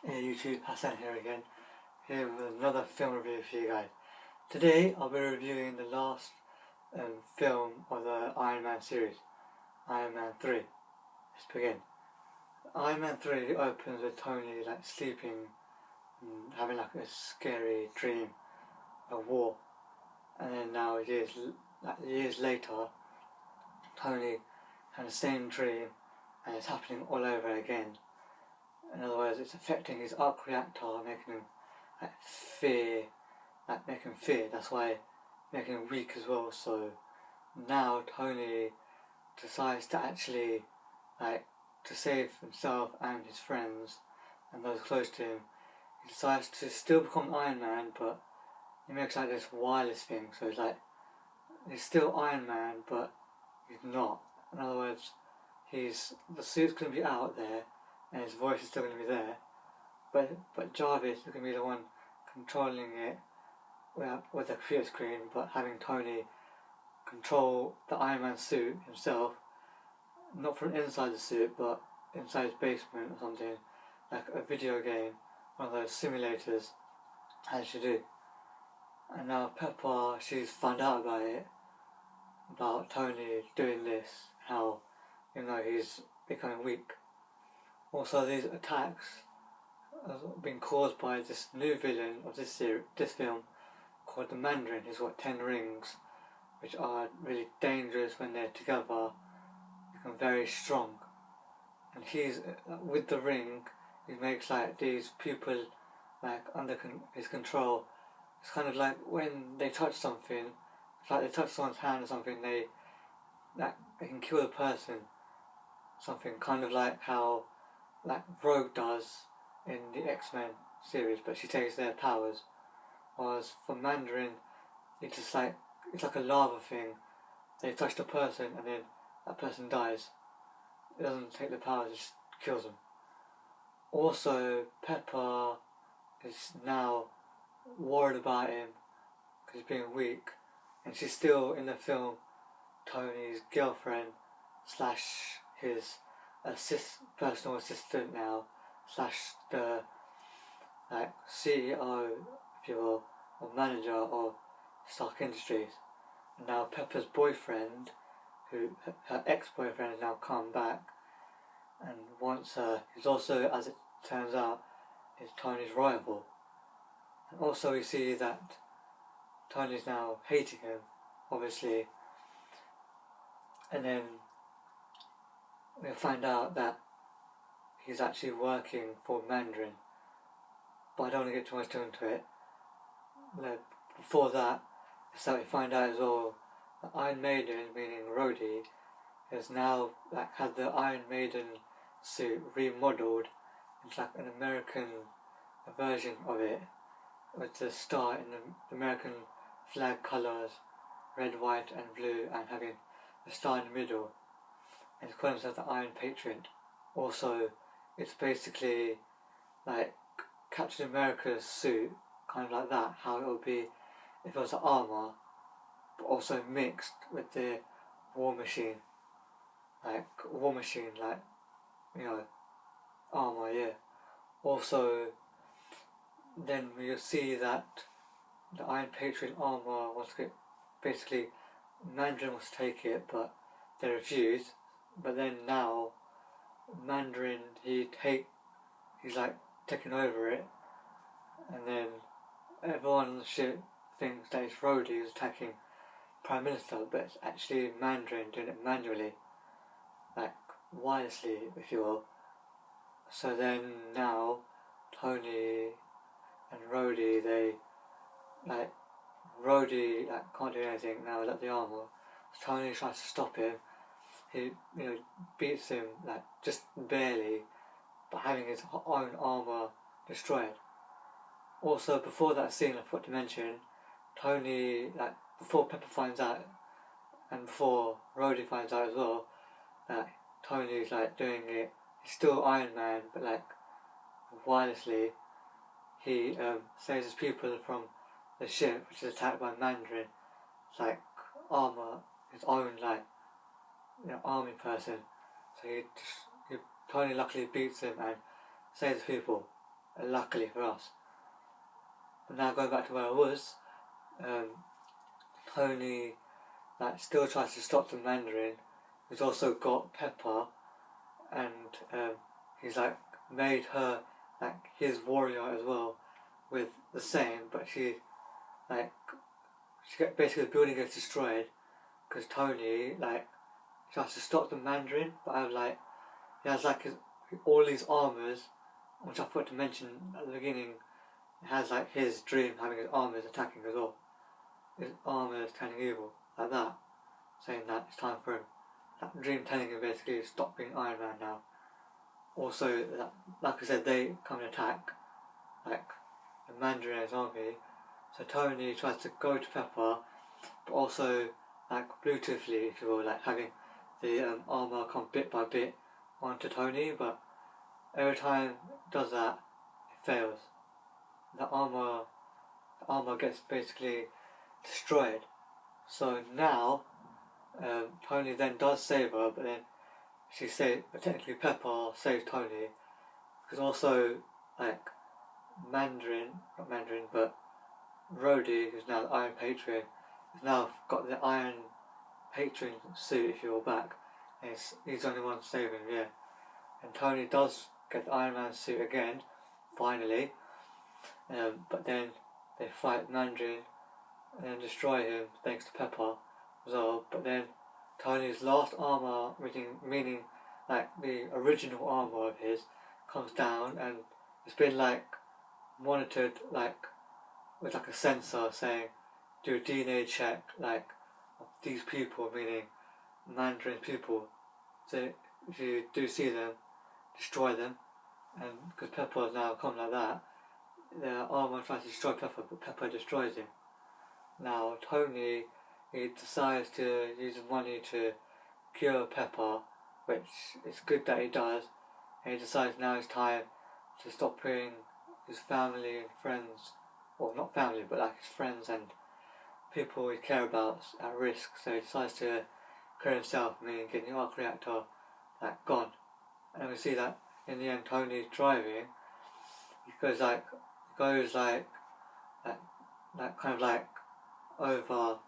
Hey YouTube, Hassan here again, here with another film review for you guys. Today I'll be reviewing the last film of the Iron Man series, Iron Man 3. Let's begin. Iron Man 3 opens with Tony sleeping and having a scary dream of war. And then now years later, Tony had the same dream and it's happening all over again. In other words, it's affecting his arc reactor, making him fear, making him fear. That's why making him weak as well. So now Tony decides to actually to save himself and his friends and those close to him. He decides to still become Iron Man, but he makes this wireless thing. So he's still Iron Man, but he's not. In other words, the suit's going to be out there and his voice is still going to be there, but Jarvis is going to be the one controlling it with the computer screen, but having Tony control the Iron Man suit himself, not from inside the suit, but inside his basement or something, like a video game, one of those simulators, as you do. And now Pepper, she's found out about it, about Tony doing this, how, he's becoming weak. Also, these attacks have been caused by this new villain of this film called the Mandarin. He's got 10 rings, which are really dangerous when they're together, become very strong. And he's, with the ring, he makes these people under his control. It's kind of like when they touch something, it's like they touch someone's hand or something, they can kill the person. Something kind of like how Rogue does in the X-Men series, but she takes their powers. Whereas for Mandarin, it's just it's like a lava thing. They touch the person and then that person dies. It doesn't take the powers, it just kills them. Also, Pepper is now worried about him because he's being weak, and she's still in the film Tony's girlfriend slash his personal assistant now, slash the CEO, if you will, or manager of Stark Industries. And now Pepper's boyfriend, her ex-boyfriend, has now come back and wants her. He's also, as it turns out, is Tony's rival. And also we see that Tony's now hating him, obviously. And then we'll find out that he's actually working for Mandarin. But I don't want to get too much into it. Before that, so we find out as well that Iron Maiden, meaning Rhodey, has now had the Iron Maiden suit remodeled. It's an American version of it, with the star in the American flag colours, red, white and blue, and having the star in the middle. And it's calling himself the Iron Patriot. Also, it's basically Captain America's suit, kind of like that, how it would be if it was the armour, but also mixed with the War Machine. Armour, yeah. Also, then we'll see that the Iron Patriot armour basically Mandarin wants to take it, but they refused. But then now Mandarin, he's taking over it, and then everyone on the ship thinks that it's Rhodey who's attacking Prime Minister, but it's actually Mandarin doing it manually, wirelessly, if you will. So then now Tony and Rhodey, Rhodey can't do anything now without the armour. So Tony tries to stop him. He beats him just barely, but having his own armour destroyed. Also, before that scene, I forgot to mention, Tony, before Pepper finds out, and before Rhodey finds out as well, Tony's doing it. He's still Iron Man, but wirelessly, he saves his people from the ship, which is attacked by Mandarin. It's armour, his own army person. So Tony luckily beats him and saves people. luckily for us. But now going back to where I was, Tony still tries to stop the Mandarin, who's also got Pepper, and he's made her his warrior as well, with the same, but basically the building gets destroyed because Tony tries to stop the Mandarin, but he has all these armors, which I forgot to mention at the beginning. It has his dream having his armors attacking as well. His armors turning evil, like that, saying that it's time for him. That dream telling him basically stop being Iron Man now. Also, like I said, they come and attack, the Mandarin and his army. So Tony tries to go to Pepper, but also Bluetoothly, if you will, having the armor come bit by bit onto Tony, but every time it does that, it fails. The armor gets basically destroyed. So now Tony then does save her, but then technically Pepper saves Tony, because also not Mandarin, but Rhodey, who's now the Iron Patriot, has now got the Iron Patriot suit, if you will, back, and he's the only one saving, yeah. And Tony does get the Iron Man suit again, finally, but then they fight Mandarin and then destroy him thanks to Pepper as well. But then Tony's last armor, meaning the original armor of his, comes down, and it's been monitored with a sensor saying do a DNA check of these people, meaning Mandarin people. So if you do see them, destroy them, and because Pepper has now come like that, the armor tries to destroy Pepper, but Pepper destroys him. Now Tony, he decides to use the money to cure Pepper, which it's good that he does, and he decides now it's time to stop putting his family and friends, or not family, but his friends and people he care about at risk. So he decides to cure himself, meaning getting the arc reactor gone. And we see that in the end Tony's driving, he goes over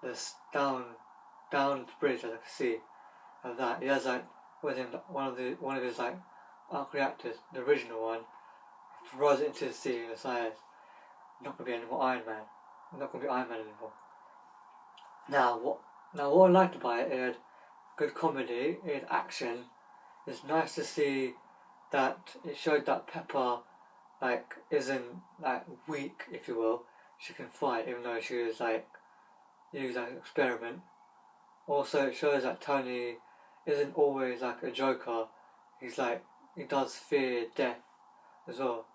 this down the bridge, as I can see, of that. He has with him one of his arc reactors, the original one. He throws it into the sea and decides not going to be any more Iron Man. I'm not going to be Iron Man anymore. Now what I liked about it had good comedy, it had action. It's nice to see that it showed that Pepper isn't weak, if you will. She can fight, even though she was used as an experiment. Also, it shows that Tony isn't always a joker. He's he does fear death as well.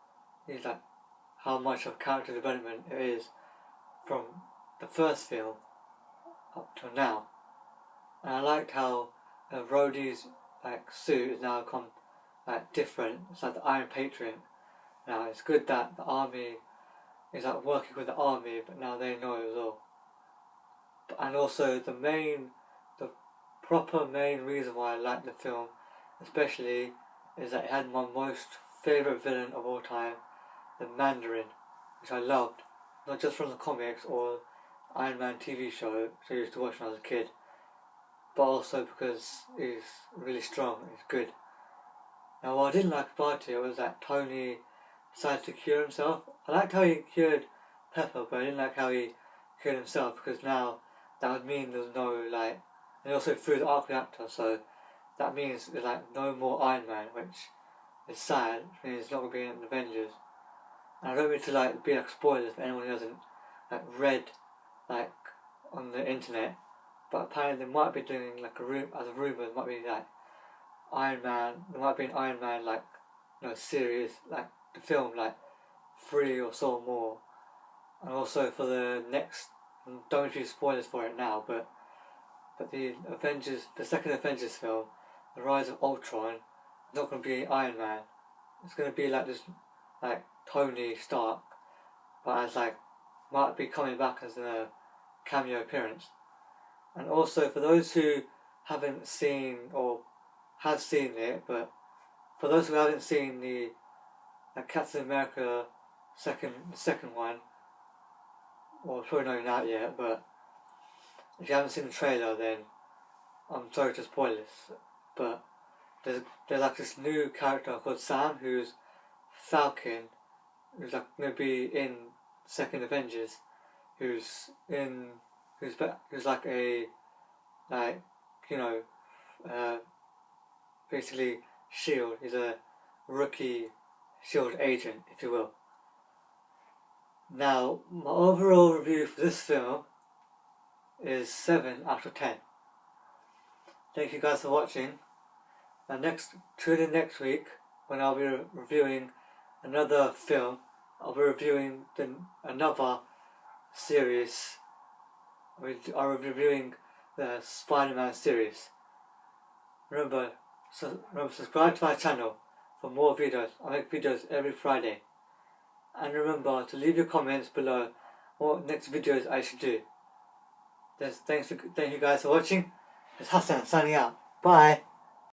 He's how much of character development it is from the first film up to now. And I liked how Rhodey's suit has now come different. It's the Iron Patriot. Now it's good that the army is working with the army, but now they know as well. And also the proper main reason why I like the film, especially, is that it had my most favourite villain of all time, the Mandarin, which I loved, not just from the comics or Iron Man TV show, which I used to watch when I was a kid, but also because he's really strong, he's good. Now what I didn't like about it was that Tony decided to cure himself. I liked how he cured Pepper, but I didn't like how he cured himself, because now that would mean there's no and he also threw the arc reactor, so that means there's no more Iron Man, which is sad. It means it's not going to be in the Avengers. And I don't mean to be spoilers for anyone who hasn't read on the internet, but apparently they might be doing a rumour, there might be Iron Man, there might be an Iron Man series, the film 3 or so more. And also for the next, don't give you spoilers for it now, but the second Avengers film, The Rise of Ultron, is not going to be Iron Man. It's going to be this Tony Stark, but as might be coming back as a cameo appearance. And also for those who haven't seen or have seen it, but for those who haven't seen the Captain America second one, well, it's probably not even out yet, but if you haven't seen the trailer, then I'm sorry to spoil this, but there's like this new character called Sam, who's Falcon, who's like going to be in second Avengers, who's like a, like, you know, basically SHIELD. He's a rookie SHIELD agent, if you will. Now, my overall review for this film is 7 out of 10. Thank you guys for watching. And tune in next week when I'll be reviewing another film. I'll be reviewing another series. I'll be reviewing the Spider-Man series. Remember, subscribe to my channel for more videos. I make videos every Friday. And remember to leave your comments below what next videos I should do. Thank you guys for watching. It's Hassan signing out. Bye.